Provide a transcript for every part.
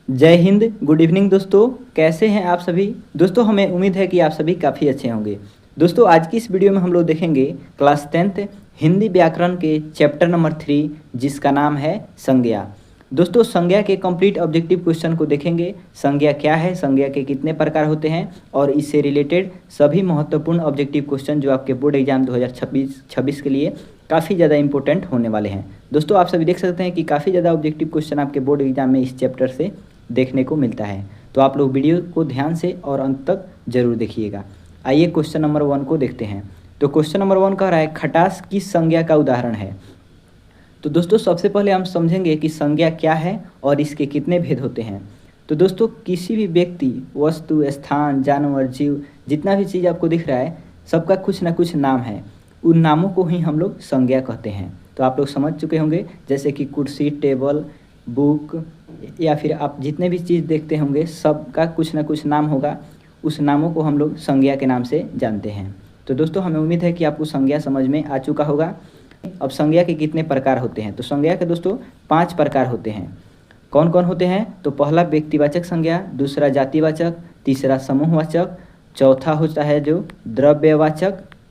जय Hind. Good evening दोस्तों, कैसे हैं आप सभी। दोस्तों हमें उम्मीद है कि आप सभी काफ़ी अच्छे होंगे। दोस्तों आज की इस वीडियो में हम लोग देखेंगे क्लास 10th हिंदी व्याकरण के चैप्टर नंबर 3 जिसका नाम है संज्ञा। दोस्तों संज्ञा के कंप्लीट ऑब्जेक्टिव क्वेश्चन को देखेंगे। संज्ञा क्या है, संज्ञा के कितने प्रकार होते हैं और इससे रिलेटेड सभी महत्वपूर्ण ऑब्जेक्टिव क्वेश्चन जो आपके बोर्ड एग्जाम 2026 के लिए काफ़ी ज़्यादा इंपॉर्टेंट होने वाले हैं। दोस्तों आप सभी देख सकते हैं कि काफ़ी ज़्यादा ऑब्जेक्टिव क्वेश्चन आपके बोर्ड एग्जाम में इस चैप्टर से देखने को मिलता है। तो आप लोग वीडियो को ध्यान से और अंत तक जरूर देखिएगा। आइए क्वेश्चन नंबर 1 को देखते हैं। तो क्वेश्चन नंबर 1 कह रहा है खटास किस संज्ञा का उदाहरण है। तो दोस्तों सबसे पहले हम समझेंगे कि संज्ञा क्या है और इसके कितने भेद होते हैं। तो दोस्तों किसी भी व्यक्ति, वस्तु, स्थान, जानवर, जीव, जितना भी चीज़ आपको दिख रहा है सबका कुछ ना कुछ नाम है। उन नामों को ही हम लोग संज्ञा कहते हैं। तो आप लोग समझ चुके होंगे, जैसे कि कुर्सी, टेबल, बुक या फिर आप जितने भी चीज़ देखते होंगे सबका कुछ ना कुछ नाम होगा। उस नामों को हम लोग संज्ञा के नाम से जानते हैं। तो दोस्तों हमें उम्मीद है कि आपको संज्ञा समझ में आ चुका होगा। अब संज्ञा के कितने प्रकार होते हैं। तो संज्ञा के दोस्तों 5 प्रकार होते हैं। कौन कौन होते हैं। तो पहला व्यक्तिवाचक संज्ञा, दूसरा जातिवाचक, तीसरा समूहवाचक, चौथा होता है जो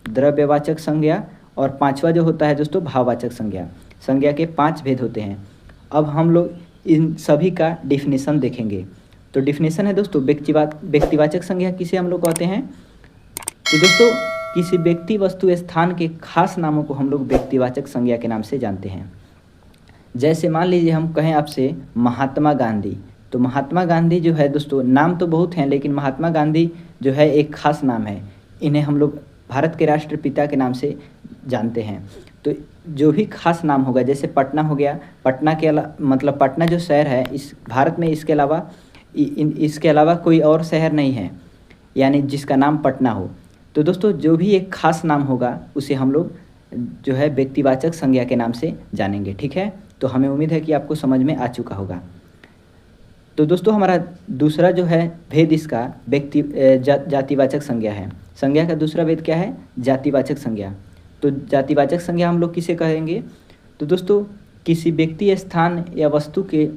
द्रव्यवाचक संज्ञा और पांचवा जो होता है दोस्तों भाववाचक संज्ञा। संज्ञा के 5 भेद होते हैं। अब हम लोग इन सभी का डिफिनेशन देखेंगे। तो डिफिनेशन है दोस्तों व्यक्तिवाचक संज्ञा किसे हम लोग कहते हैं। तो दोस्तों किसी व्यक्ति, वस्तु, स्थान के खास नामों को हम लोग व्यक्तिवाचक संज्ञा के नाम से जानते हैं। जैसे मान लीजिए हम कहें आपसे महात्मा गांधी। तो महात्मा गांधी जो है दोस्तों, नाम तो बहुत हैं लेकिन महात्मा गांधी जो है एक खास नाम है। इन्हें हम लोग भारत के राष्ट्रपिता के नाम से जानते हैं। तो जो भी खास नाम होगा, जैसे पटना हो गया, पटना के मतलब पटना जो शहर है इस भारत में, इसके अलावा कोई और शहर नहीं है यानी जिसका नाम पटना हो। तो दोस्तों जो भी एक खास नाम होगा उसे हम लोग जो है व्यक्तिवाचक संज्ञा के नाम से जानेंगे। ठीक है, तो हमें उम्मीद है कि आपको समझ में आ चुका होगा। तो दोस्तों हमारा दूसरा जो है भेद इसका जातिवाचक संज्ञा है। संज्ञा का दूसरा भेद क्या है, जातिवाचक संज्ञा। तो जातिवाचक संज्ञा हम लोग किसे कहेंगे। तो दोस्तों किसी व्यक्ति, स्थान या वस्तु के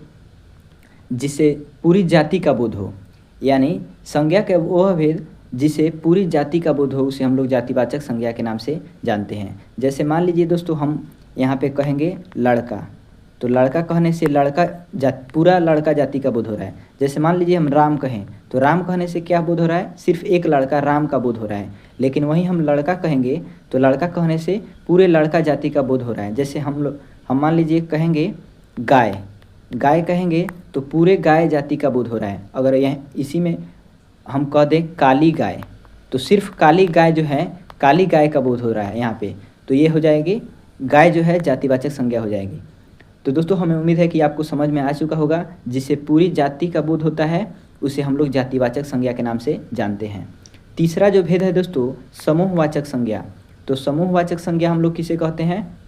जिसे पूरी जाति का बोध हो, यानी संज्ञा का वह भेद जिसे पूरी जाति का बोध हो उसे हम लोग जातिवाचक संज्ञा के नाम से जानते हैं। जैसे मान लीजिए दोस्तों हम यहाँ पे कहेंगे लड़का। तो लड़का कहने से पूरा लड़का जाति का बोध हो रहा है। जैसे मान लीजिए हम राम कहें, तो राम कहने से क्या बोध हो रहा है, सिर्फ एक लड़का राम का बोध हो रहा है। लेकिन वहीं हम लड़का कहेंगे तो लड़का कहने से पूरे लड़का जाति का बोध हो रहा है। जैसे हम मान लीजिए कहेंगे गाय कहेंगे तो पूरे गाय जाति का बोध हो रहा है। अगर यह इसी में हम कह दें काली गाय, तो सिर्फ काली गाय जो है काली गाय का बोध हो रहा है यहाँ पे, तो ये हो जाएगी गाय जो है जातिवाचक संज्ञा हो जाएगी। तो दोस्तों हमें उम्मीद है कि आपको समझ में आ चुका होगा। जिसे पूरी जाति का बोध होता है उसे हम लोग जातिवाचक संज्ञा के नाम से जानते हैं। तीसरा जो भेद है दोस्तों समूहवाचक संज्ञा। तो समूहवाचक संज्ञा हम लोग किसे कहते हैं।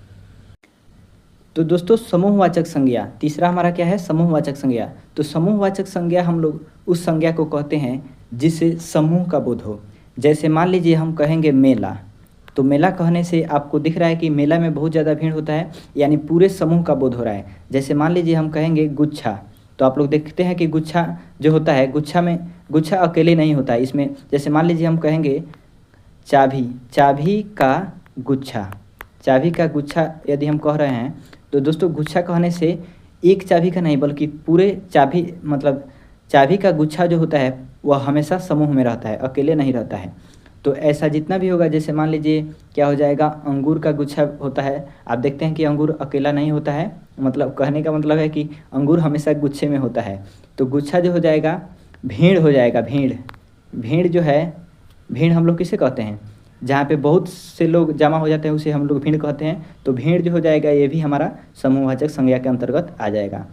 तो दोस्तों समूहवाचक संज्ञा तीसरा हमारा क्या है, समूहवाचक संज्ञा। तो समूहवाचक संज्ञा हम लोग उस संज्ञा को कहते हैं जिसे समूह का बोध हो। जैसे मान लीजिए हम कहेंगे मेला। तो मेला कहने से आपको दिख रहा है कि मेला में बहुत ज़्यादा भीड़ होता है, यानी पूरे समूह का बोध हो रहा है। जैसे मान लीजिए हम कहेंगे गुच्छा। तो आप लोग देखते हैं कि गुच्छा जो होता है, गुच्छा अकेले नहीं होता है। इसमें जैसे मान लीजिए हम कहेंगे चाबी का गुच्छा यदि हम कह रहे हैं तो दोस्तों गुच्छा कहने से एक चाबी का नहीं बल्कि पूरे चाबी का गुच्छा जो होता है वह हमेशा समूह में रहता है, अकेले नहीं रहता है। तो ऐसा जितना भी होगा, जैसे मान लीजिए क्या हो जाएगा, अंगूर का गुच्छा होता है। आप देखते हैं कि अंगूर अकेला नहीं होता है, मतलब कहने का मतलब है कि अंगूर हमेशा गुच्छे में होता है। तो गुच्छा जो हो जाएगा भीड़ हो जाएगा। भीड़ जो है, भीड़ हम लोग किसे कहते हैं, जहाँ पे बहुत से लोग जमा हो जाते हैं उसे हम लोग भीड़ कहते हैं। तो भीड़ जो हो जाएगा ये भी हमारा समूहवाचक संज्ञा के अंतर्गत आ जाएगा।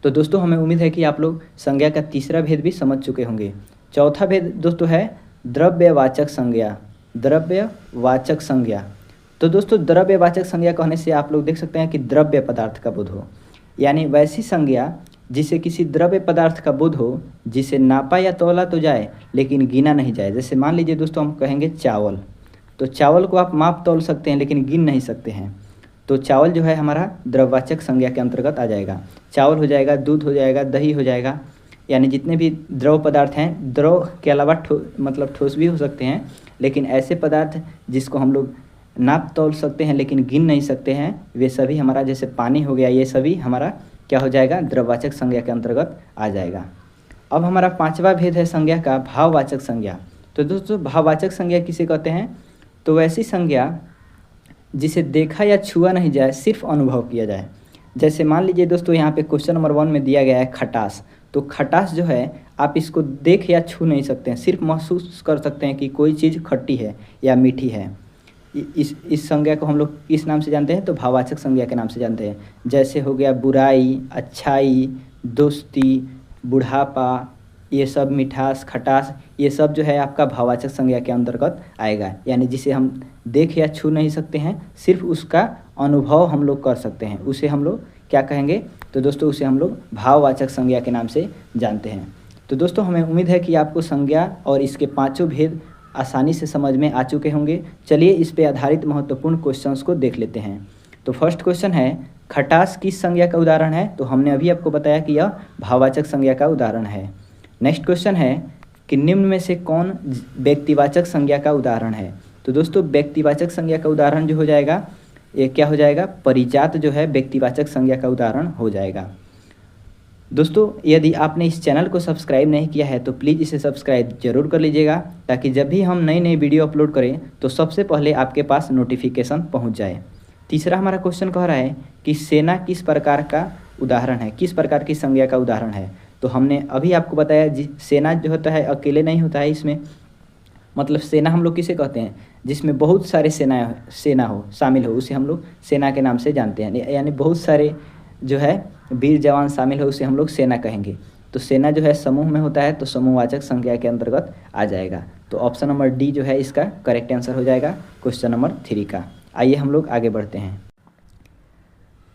तो दोस्तों हमें उम्मीद है कि आप लोग संज्ञा का तीसरा भेद भी समझ चुके होंगे। चौथा भेद दोस्तों है द्रव्यवाचक संज्ञा। तो दोस्तों द्रव्यवाचक संज्ञा कहने से आप लोग देख सकते हैं कि द्रव्य पदार्थ का बोध हो, यानी वैसी संज्ञा जिसे किसी द्रव्य पदार्थ का बोध हो जिसे नापा या तौला तो जाए लेकिन गिना नहीं जाए। जैसे मान लीजिए दोस्तों हम कहेंगे चावल। तो चावल को आप माप तौल सकते हैं लेकिन गिन नहीं सकते हैं। तो चावल जो है हमारा द्रववाचक संज्ञा के अंतर्गत आ जाएगा। चावल हो जाएगा, दूध हो जाएगा, दही हो जाएगा, यानी जितने भी द्रव पदार्थ हैं, द्रव के अलावा मतलब ठोस भी हो सकते हैं, लेकिन ऐसे पदार्थ जिसको हम लोग नाप तौल सकते हैं लेकिन गिन नहीं सकते हैं, वे सभी हमारा, जैसे पानी हो गया, ये सभी हमारा क्या हो जाएगा, द्रववाचक संज्ञा के अंतर्गत आ जाएगा। अब हमारा पांचवा भेद है संज्ञा का भाववाचक संज्ञा। तो दोस्तों भाववाचक संज्ञा किसे कहते हैं? तो वैसी संज्ञा जिसे देखा या छुआ नहीं जाए, सिर्फ अनुभव किया जाए। जैसे मान लीजिए दोस्तों, यहाँ पे क्वेश्चन नंबर 1 में दिया गया है खटास। तो खटास जो है आप इसको देख या छू नहीं सकते हैं, सिर्फ महसूस कर सकते हैं कि कोई चीज़ खट्टी है या मीठी है। इस संज्ञा को हम लोग किस नाम से जानते हैं? तो भाववाचक संज्ञा के नाम से जानते हैं। जैसे हो गया बुराई, अच्छाई, दोस्ती, बुढ़ापा, ये सब मिठास, खटास, ये सब जो है आपका भाववाचक संज्ञा के अंतर्गत आएगा। यानी जिसे हम देख या छू नहीं सकते हैं, सिर्फ उसका अनुभव हम लोग कर सकते हैं, उसे हम लोग क्या कहेंगे? तो दोस्तों उसे हम लोग भाववाचक संज्ञा के नाम से जानते हैं। तो दोस्तों हमें उम्मीद है कि आपको संज्ञा और इसके पांचों भेद आसानी से समझ में आ चुके होंगे। चलिए इस पे आधारित महत्वपूर्ण क्वेश्चंस को देख लेते हैं। तो फर्स्ट क्वेश्चन है, खटास किस संज्ञा का उदाहरण है? तो हमने अभी आपको बताया कि यह भाववाचक संज्ञा का उदाहरण है। नेक्स्ट क्वेश्चन है कि निम्न में से कौन व्यक्तिवाचक संज्ञा का उदाहरण है? तो दोस्तों व्यक्तिवाचक संज्ञा का उदाहरण जो हो जाएगा, ये क्या हो जाएगा? परिजात जो है व्यक्तिवाचक संज्ञा का उदाहरण हो जाएगा। दोस्तों यदि आपने इस चैनल को सब्सक्राइब नहीं किया है तो प्लीज़ इसे सब्सक्राइब जरूर कर लीजिएगा, ताकि जब भी हम नई नई वीडियो अपलोड करें तो सबसे पहले आपके पास नोटिफिकेशन पहुंच जाए। तीसरा हमारा क्वेश्चन कह रहा है कि सेना किस प्रकार का उदाहरण है, किस प्रकार की संज्ञा का उदाहरण है? तो हमने अभी आपको बताया, सेना जो होता है अकेले नहीं होता है, इसमें मतलब सेना हम लोग किसे कहते हैं? जिसमें बहुत सारे सेना हो, शामिल हो, उसे हम लोग सेना के नाम से जानते हैं। यानी बहुत सारे जो है वीर जवान शामिल हो, उसे हम लोग सेना कहेंगे। तो सेना जो है समूह में होता है, तो समूहवाचक संज्ञा के अंतर्गत आ जाएगा। तो ऑप्शन नंबर डी जो है इसका करेक्ट आंसर हो जाएगा क्वेश्चन नंबर 3 का। आइए हम लोग आगे बढ़ते हैं।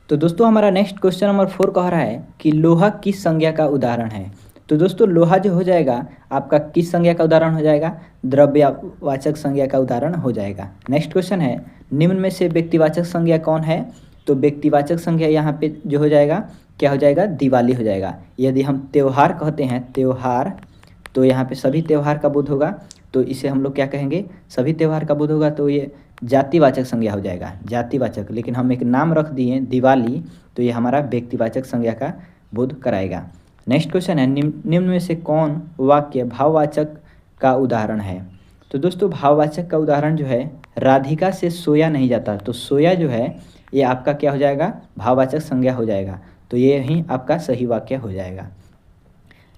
तो दोस्तों हमारा नेक्स्ट क्वेश्चन नंबर 4 कह रहा है कि लोहा किस संज्ञा का उदाहरण है? तो दोस्तों लोहा जो हो जाएगा आपका किस संज्ञा का उदाहरण हो जाएगा? द्रव्यवाचक संज्ञा का उदाहरण हो जाएगा। नेक्स्ट क्वेश्चन है, निम्न में से व्यक्तिवाचक संज्ञा कौन है? तो व्यक्तिवाचक संज्ञा यहाँ पे जो हो जाएगा, क्या हो जाएगा? दिवाली हो जाएगा। यदि हम त्यौहार कहते हैं, त्यौहार, तो यहाँ पे सभी त्यौहार का बोध होगा, तो इसे हम लोग क्या कहेंगे? सभी त्यौहार का बोध होगा, तो ये जातिवाचक संज्ञा हो जाएगा, जातिवाचक। लेकिन हम एक नाम रख दिए दिवाली, तो ये हमारा व्यक्तिवाचक संज्ञा का बोध कराएगा। नेक्स्ट क्वेश्चन है, निम्न में से कौन वाक्य भाववाचक का उदाहरण है? तो दोस्तों भाववाचक का उदाहरण जो है, राधिका से सोया नहीं जाता। तो सोया जो है ये आपका क्या हो जाएगा? भाववाचक संज्ञा हो जाएगा। तो ये ही आपका सही वाक्य हो जाएगा।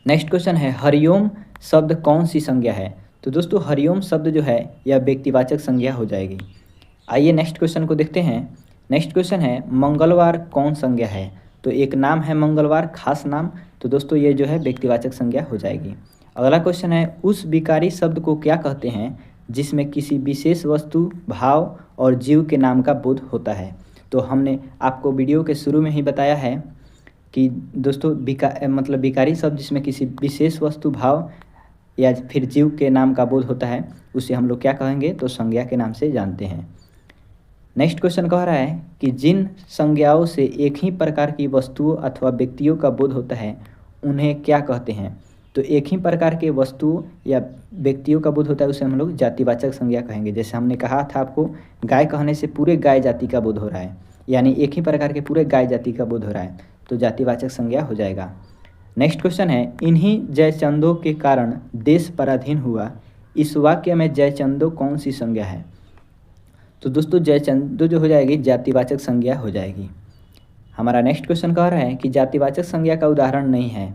नेक्स्ट क्वेश्चन है, हरिओम शब्द कौन सी संज्ञा है? तो दोस्तों हरिओम शब्द जो है यह व्यक्तिवाचक संज्ञा हो जाएगी। आइए नेक्स्ट क्वेश्चन को देखते हैं। नेक्स्ट क्वेश्चन है, मंगलवार कौन संज्ञा है? तो एक नाम है मंगलवार, खास नाम, तो दोस्तों ये जो है व्यक्तिवाचक संज्ञा हो जाएगी। अगला क्वेश्चन है, उस विकारी शब्द को क्या कहते हैं जिसमें किसी विशेष वस्तु, भाव और जीव के नाम का बोध होता है? तो हमने आपको वीडियो के शुरू में ही बताया है कि दोस्तों मतलब विकारी शब्द जिसमें किसी विशेष वस्तु, भाव या फिर जीव के नाम का बोध होता है, उसे हम लोग क्या कहेंगे? तो संज्ञा के नाम से जानते हैं। नेक्स्ट क्वेश्चन कह रहा है कि जिन संज्ञाओं से एक ही प्रकार की वस्तुओं अथवा व्यक्तियों का बोध होता है उन्हें क्या कहते हैं? तो एक ही प्रकार के वस्तुओं या व्यक्तियों का बोध होता है, उसे हम लोग जातिवाचक संज्ञा कहेंगे। जैसे हमने कहा था आपको, गाय कहने से पूरे गाय जाति का बोध हो रहा है, यानी एक ही प्रकार के पूरे गाय जाति का बोध हो रहा है, तो जातिवाचक संज्ञा हो जाएगा। नेक्स्ट क्वेश्चन है, इन्हीं जयचंदों के कारण देश पराधीन हुआ, इस वाक्य में जयचंदो कौन सी संज्ञा है? तो दोस्तों जयचंदो जो हो जाएगी जातिवाचक संज्ञा हो जाएगी। हमारा नेक्स्ट क्वेश्चन कह रहा है कि जातिवाचक संज्ञा का उदाहरण नहीं है।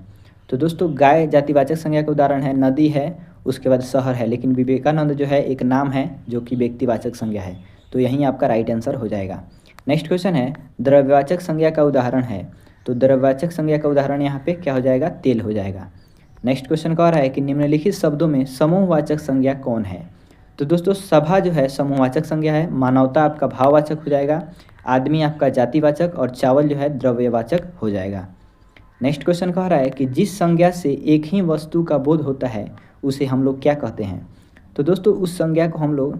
तो दोस्तों गाय जातिवाचक संज्ञा का उदाहरण है, नदी है, उसके बाद शहर है, लेकिन विवेकानंद जो है एक नाम है जो कि व्यक्तिवाचक संज्ञा है, तो यही आपका राइट आंसर हो जाएगा। नेक्स्ट क्वेश्चन है, द्रव्यवाचक संज्ञा का उदाहरण है। तो द्रव्यवाचक संज्ञा का उदाहरण यहाँ पे क्या हो जाएगा? तेल हो जाएगा। नेक्स्ट क्वेश्चन कह रहा है कि निम्नलिखित शब्दों में समूहवाचक संज्ञा कौन है? तो दोस्तों सभा जो है समूहवाचक संज्ञा है, मानवता आपका भाववाचक हो जाएगा, आदमी आपका जातिवाचक, और चावल जो है द्रव्यवाचक हो जाएगा। नेक्स्ट क्वेश्चन कह रहा है कि जिस संज्ञा से एक ही वस्तु का बोध होता है उसे हम लोग क्या कहते हैं? तो दोस्तों उस संज्ञा को हम लोग,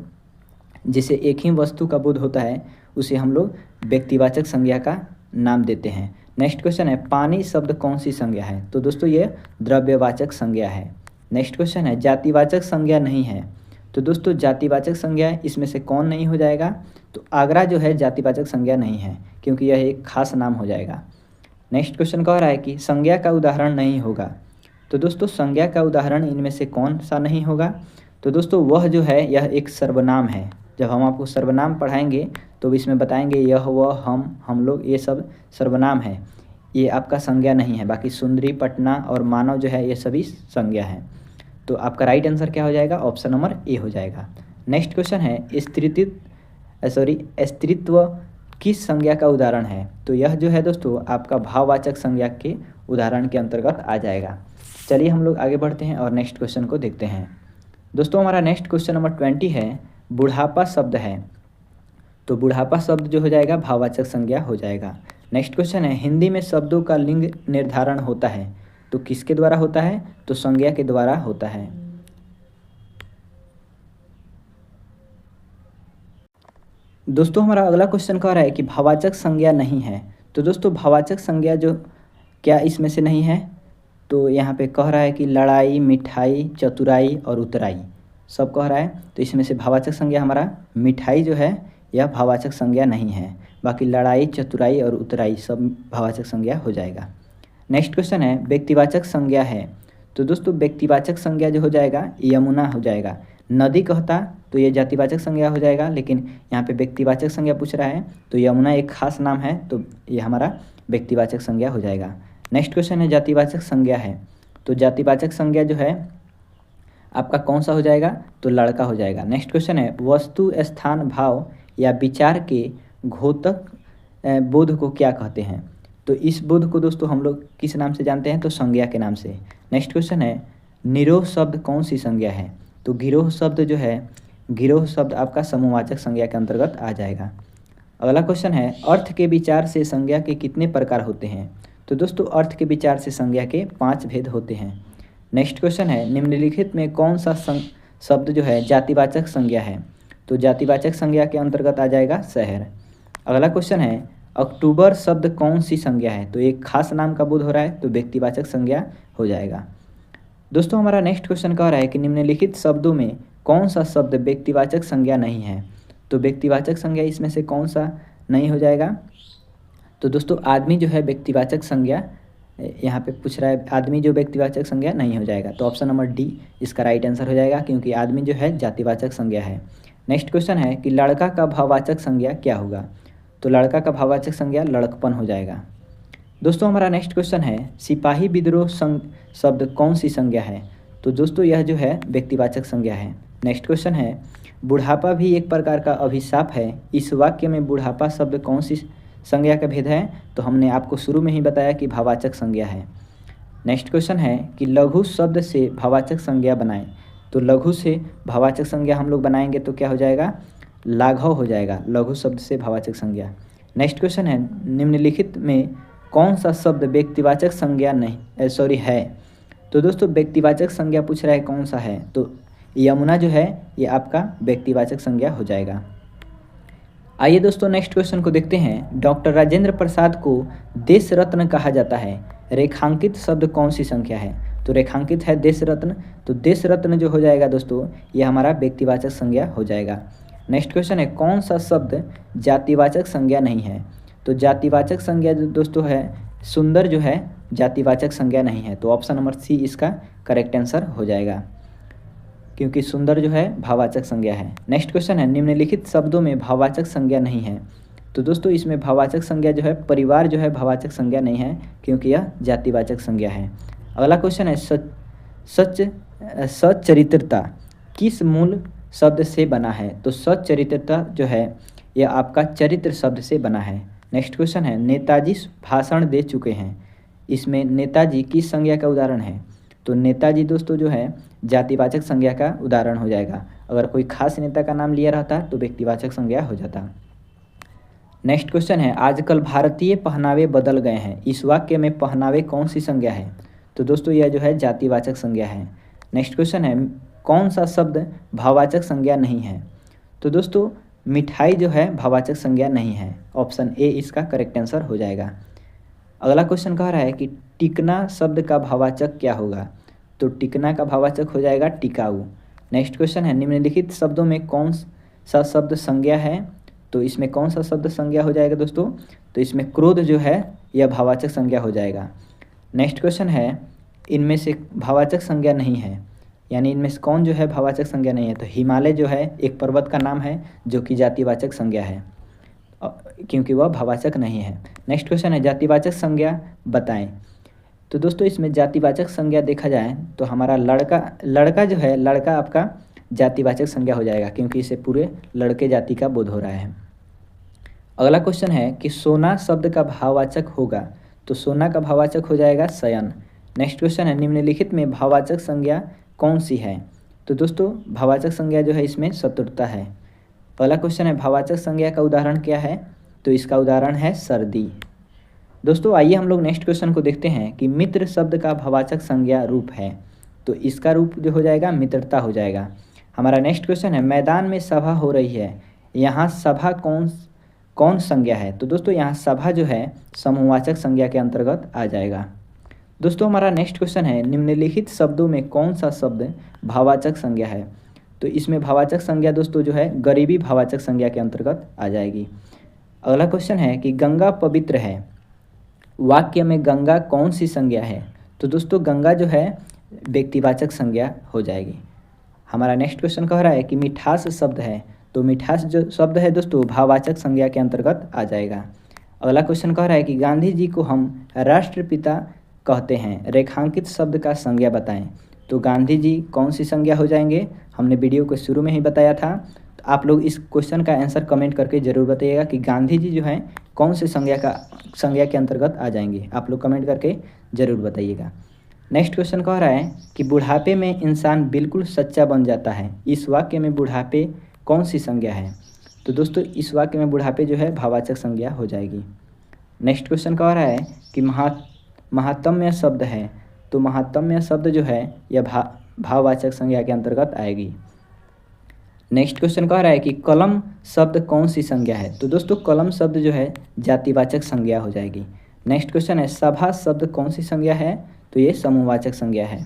जिसे एक ही वस्तु का बोध होता है, उसे हम लोग व्यक्तिवाचक संज्ञा का नाम देते हैं। नेक्स्ट क्वेश्चन है पानी शब्द कौन सी संज्ञा है? तो दोस्तों ये द्रव्यवाचक संज्ञा है। नेक्स्ट क्वेश्चन है जातिवाचक संज्ञा नहीं है। तो दोस्तों जातिवाचक संज्ञा इसमें से कौन नहीं हो जाएगा? तो आगरा जो है जातिवाचक संज्ञा नहीं है, क्योंकि यह एक खास नाम हो जाएगा। नेक्स्ट क्वेश्चन कह रहा है कि संज्ञा का उदाहरण नहीं होगा। तो दोस्तों संज्ञा का उदाहरण इनमें से कौन सा नहीं होगा? तो दोस्तों वह जो है यह एक सर्वनाम है। जब हम आपको सर्वनाम पढ़ाएंगे तो इसमें बताएंगे यह, वह, हम लोग, ये सब सर्वनाम है, ये आपका संज्ञा नहीं है। बाकी सुंदरी, पटना और मानव जो है ये सभी संज्ञा है। तो आपका राइट आंसर क्या हो जाएगा? ऑप्शन नंबर ए हो जाएगा। नेक्स्ट क्वेश्चन है स्त्रीत्व किस संज्ञा का उदाहरण है? तो यह जो है दोस्तों आपका भाववाचक संज्ञा के उदाहरण के अंतर्गत आ जाएगा। चलिए हम लोग आगे बढ़ते हैं और नेक्स्ट क्वेश्चन को देखते हैं। दोस्तों हमारा नेक्स्ट क्वेश्चन नंबर 20 है बुढ़ापा शब्द है। तो बुढ़ापा शब्द जो हो जाएगा भाववाचक संज्ञा हो जाएगा। नेक्स्ट क्वेश्चन है हिंदी में शब्दों का लिंग निर्धारण होता है। तो किसके द्वारा होता है? तो संज्ञा के द्वारा होता है। दोस्तों हमारा अगला क्वेश्चन कह रहा है कि भाववाचक संज्ञा नहीं है। तो दोस्तों भाववाचक संज्ञा जो क्या इसमें से नहीं है? तो यहाँ पे कह रहा है कि लड़ाई, मिठाई, चतुराई और उतराई सब कह रहा है। तो इसमें से भाववाचक संज्ञा हमारा मिठाई जो है यह भाववाचक संज्ञा नहीं है। बाकी लड़ाई, चतुराई और उतराई सब भाववाचक संज्ञा हो जाएगा। नेक्स्ट क्वेश्चन है व्यक्तिवाचक संज्ञा है। तो दोस्तों व्यक्तिवाचक संज्ञा जो हो जाएगा यमुना हो जाएगा। नदी कहता तो ये जातिवाचक संज्ञा हो जाएगा, लेकिन यहाँ पे व्यक्तिवाचक संज्ञा पूछ रहा है तो यमुना एक खास नाम है, तो ये हमारा व्यक्तिवाचक संज्ञा हो जाएगा। नेक्स्ट क्वेश्चन है जातिवाचक संज्ञा है। तो जातिवाचक संज्ञा जो है आपका कौन सा हो जाएगा? तो लड़का हो जाएगा। नेक्स्ट क्वेश्चन है वस्तु, स्थान, भाव या विचार के घोतक बोध को क्या कहते हैं? तो इस बोध को दोस्तों हम लोग किस नाम से जानते हैं? तो संज्ञा के नाम से। नेक्स्ट क्वेश्चन है निरोह शब्द कौन सी संज्ञा है? तो गिरोह शब्द जो है, गिरोह शब्द आपका समूहवाचक संज्ञा के अंतर्गत आ जाएगा। अगला क्वेश्चन है अर्थ के विचार से संज्ञा के कितने प्रकार होते हैं? तो दोस्तों अर्थ के विचार से संज्ञा के 5 भेद होते हैं। नेक्स्ट क्वेश्चन है निम्नलिखित में कौन सा शब्द जो है जातिवाचक संज्ञा है? तो जातिवाचक संज्ञा के अंतर्गत आ जाएगा शहर। अगला क्वेश्चन है अक्टूबर शब्द कौन सी संज्ञा है? तो एक खास नाम का बोध हो रहा है, तो व्यक्तिवाचक संज्ञा हो जाएगा। दोस्तों हमारा नेक्स्ट क्वेश्चन कह रहा है कि निम्नलिखित शब्दों में कौन सा शब्द व्यक्तिवाचक संज्ञा नहीं है? तो व्यक्तिवाचक संज्ञा इसमें से कौन सा नहीं हो जाएगा? तो दोस्तों आदमी जो है व्यक्तिवाचक संज्ञा यहाँ पे पूछ रहा है, आदमी जो व्यक्तिवाचक संज्ञा नहीं हो जाएगा। तो ऑप्शन नंबर डी इसका राइट आंसर हो जाएगा, क्योंकि आदमी जो है जातिवाचक संज्ञा है। नेक्स्ट क्वेश्चन है कि लड़का का भाववाचक संज्ञा क्या होगा? तो लड़का का भाववाचक संज्ञा लड़कपन हो जाएगा। दोस्तों हमारा नेक्स्ट क्वेश्चन है सिपाही विद्रोह शब्द कौन सी संज्ञा है? तो दोस्तों यह जो है व्यक्तिवाचक संज्ञा है। नेक्स्ट क्वेश्चन है बुढ़ापा भी एक प्रकार का अभिशाप है, इस वाक्य में बुढ़ापा शब्द कौन सी संज्ञा का भेद है? तो हमने आपको शुरू में ही बताया कि भाववाचक संज्ञा है। नेक्स्ट क्वेश्चन है कि लघु शब्द से भाववाचक संज्ञा बनाएं। तो लघु से भाववाचक संज्ञा हम लोग बनाएंगे तो क्या हो जाएगा? लाघव हो जाएगा, लघु शब्द से भाववाचक संज्ञा। नेक्स्ट क्वेश्चन है निम्नलिखित में कौन सा शब्द व्यक्तिवाचक संज्ञा नहीं है? तो दोस्तों व्यक्तिवाचक संज्ञा पूछ रहा है कौन सा है? तो यमुना जो है ये आपका व्यक्तिवाचक संज्ञा हो जाएगा। आइए दोस्तों नेक्स्ट क्वेश्चन को देखते हैं। डॉक्टर राजेंद्र प्रसाद को देश रत्न कहा जाता है, रेखांकित शब्द कौन सी संख्या है? तो रेखांकित है देश रत्न, तो देश रत्न जो हो जाएगा दोस्तों ये हमारा व्यक्तिवाचक संज्ञा हो जाएगा। नेक्स्ट क्वेश्चन है कौन सा शब्द जातिवाचक संज्ञा नहीं है? तो जातिवाचक संज्ञा जो दोस्तों है सुंदर जो है जातिवाचक संज्ञा नहीं है, तो ऑप्शन नंबर सी इसका करेक्ट आंसर हो जाएगा, क्योंकि सुंदर जो है भाववाचक संज्ञा है। नेक्स्ट क्वेश्चन है निम्नलिखित शब्दों में भाववाचक संज्ञा नहीं है? तो दोस्तों इसमें भाववाचक संज्ञा जो है परिवार जो है भाववाचक संज्ञा नहीं है, क्योंकि यह जातिवाचक संज्ञा है। अगला क्वेश्चन है सच्चरित्रता किस मूल शब्द से बना है? तो सच्चरित्रता जो है यह आपका चरित्र शब्द से बना है। नेक्स्ट क्वेश्चन है नेताजी भाषण दे चुके हैं, इसमें नेताजी किस संज्ञा का उदाहरण है? तो नेताजी दोस्तों जो है जातिवाचक संज्ञा का उदाहरण हो जाएगा। अगर कोई खास नेता का नाम लिया रहता तो व्यक्तिवाचक संज्ञा हो जाता। नेक्स्ट क्वेश्चन है आजकल भारतीय पहनावे बदल गए हैं, इस वाक्य में पहनावे कौन सी संज्ञा है? तो दोस्तों यह जो है जातिवाचक संज्ञा है। नेक्स्ट क्वेश्चन है कौन सा शब्द भाववाचक संज्ञा नहीं है? तो दोस्तों मिठाई जो है भाववाचक संज्ञा नहीं है। ऑप्शन ए इसका करेक्ट आंसर हो जाएगा। अगला क्वेश्चन कह रहा है कि टिकना शब्द का भाववाचक क्या होगा? तो टिकना का भाववाचक हो जाएगा टिकाऊ। नेक्स्ट क्वेश्चन है निम्नलिखित शब्दों में कौन सा शब्द संज्ञा है? तो इसमें कौन सा शब्द संज्ञा हो जाएगा दोस्तों? तो इसमें क्रोध जो है यह भाववाचक संज्ञा हो जाएगा। नेक्स्ट क्वेश्चन है इनमें से भाववाचक संज्ञा नहीं है, यानी इनमें से कौन जो है भाववाचक संज्ञा नहीं है? तो हिमालय जो है एक पर्वत का नाम है जो कि जातिवाचक संज्ञा है, क्योंकि वह भाववाचक नहीं है। नेक्स्ट क्वेश्चन है जातिवाचक संज्ञा बताएं। तो दोस्तों इसमें जातिवाचक संज्ञा देखा जाए तो हमारा लड़का जो है, लड़का आपका जातिवाचक संज्ञा हो जाएगा, क्योंकि इसे पूरे लड़के जाति का बोध हो रहा है। अगला क्वेश्चन है कि सोना शब्द का भाववाचक होगा? तो सोना का भाववाचक हो जाएगा शयन। नेक्स्ट क्वेश्चन है निम्नलिखित में भाववाचक संज्ञा कौन सी है? तो दोस्तों भाववाचक संज्ञा जो है इसमें शत्रुता है। पहला क्वेश्चन है भाववाचक संज्ञा का उदाहरण क्या है? तो इसका उदाहरण है सर्दी। दोस्तों आइए हम लोग नेक्स्ट क्वेश्चन को देखते हैं कि मित्र शब्द का भाववाचक संज्ञा रूप है। तो इसका रूप जो हो जाएगा मित्रता हो जाएगा। हमारा नेक्स्ट क्वेश्चन है मैदान में सभा हो रही है, यहाँ सभा कौन संज्ञा है? तो दोस्तों यहाँ सभा जो है समूहवाचक संज्ञा के अंतर्गत आ जाएगा। दोस्तों हमारा नेक्स्ट क्वेश्चन है निम्नलिखित शब्दों में कौन सा शब्द भाववाचक संज्ञा है? तो इसमें भाववाचक संज्ञा दोस्तों जो है गरीबी भाववाचक संज्ञा के अंतर्गत आ जाएगी। अगला क्वेश्चन है कि गंगा पवित्र है, वाक्य में गंगा कौन सी संज्ञा है? तो दोस्तों गंगा जो है व्यक्तिवाचक संज्ञा हो जाएगी। हमारा नेक्स्ट क्वेश्चन कह रहा है कि मिठास शब्द है, तो मिठास जो शब्द है दोस्तों भाववाचक संज्ञा के अंतर्गत आ जाएगा। अगला क्वेश्चन कह रहा है कि गांधी जी को हम राष्ट्रपिता कहते हैं, रेखांकित शब्द का संज्ञा बताएं। तो गांधी जी कौन सी संज्ञा हो जाएंगे? हमने वीडियो को शुरू में ही बताया था। तो आप लोग इस क्वेश्चन का आंसर कमेंट करके ज़रूर बताइएगा कि गांधी जी जो हैं कौन से संज्ञा के अंतर्गत आ जाएंगे। आप लोग कमेंट करके ज़रूर बताइएगा। नेक्स्ट क्वेश्चन कह रहा है कि बुढ़ापे में इंसान बिल्कुल सच्चा बन जाता है, इस वाक्य में बुढ़ापे कौन सी संज्ञा है? तो दोस्तों इस वाक्य में बुढ़ापे जो है भाववाचक संज्ञा हो जाएगी। नेक्स्ट क्वेश्चन कह रहा है कि महात्म्य शब्द है, तो महात्म्य शब्द जो है यह भाववाचक संज्ञा के अंतर्गत आएगी। नेक्स्ट क्वेश्चन कह रहा है कि कलम शब्द कौन सी संज्ञा है? तो दोस्तों कलम शब्द जो है जातिवाचक संज्ञा हो जाएगी। नेक्स्ट क्वेश्चन है सभा शब्द कौन सी संज्ञा है? तो ये समूहवाचक संज्ञा है।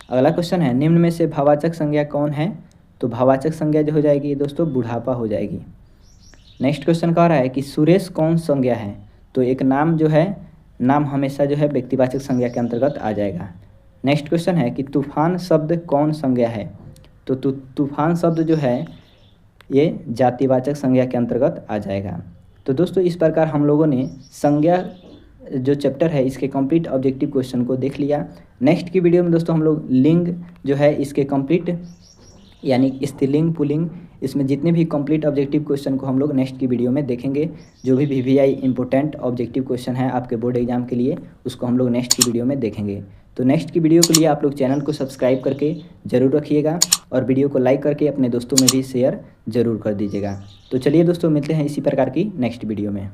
अगला क्वेश्चन है निम्न में से भाववाचक संज्ञा कौन है? तो भाववाचक संज्ञा जो हो जाएगी दोस्तों बुढ़ापा हो जाएगी। नेक्स्ट क्वेश्चन कह रहा है कि सुरेश कौन संज्ञा है? तो एक नाम जो है, नाम हमेशा जो है व्यक्तिवाचक संज्ञा के अंतर्गत आ जाएगा। नेक्स्ट क्वेश्चन है कि तूफान शब्द कौन संज्ञा है? तो तूफान शब्द जो है ये जातिवाचक संज्ञा के अंतर्गत आ जाएगा। तो दोस्तों इस प्रकार हम लोगों ने संज्ञा जो चैप्टर है इसके कंप्लीट ऑब्जेक्टिव क्वेश्चन को देख लिया। नेक्स्ट की वीडियो में दोस्तों हम लोग लिंग जो है इसके कंप्लीट यानी स्त्रीलिंग पुल्लिंग इसमें जितने भी कंप्लीट ऑब्जेक्टिव क्वेश्चन को हम लोग नेक्स्ट की वीडियो में देखेंगे। जो भी VVI इंपॉर्टेंट ऑब्जेक्टिव क्वेश्चन है आपके बोर्ड एग्जाम के लिए उसको हम लोग नेक्स्ट की वीडियो में देखेंगे। तो नेक्स्ट की वीडियो के लिए आप लोग चैनल को सब्सक्राइब करके ज़रूर रखिएगा और वीडियो को लाइक करके अपने दोस्तों में भी शेयर ज़रूर कर दीजिएगा। तो चलिए दोस्तों मिलते हैं इसी प्रकार की नेक्स्ट वीडियो में।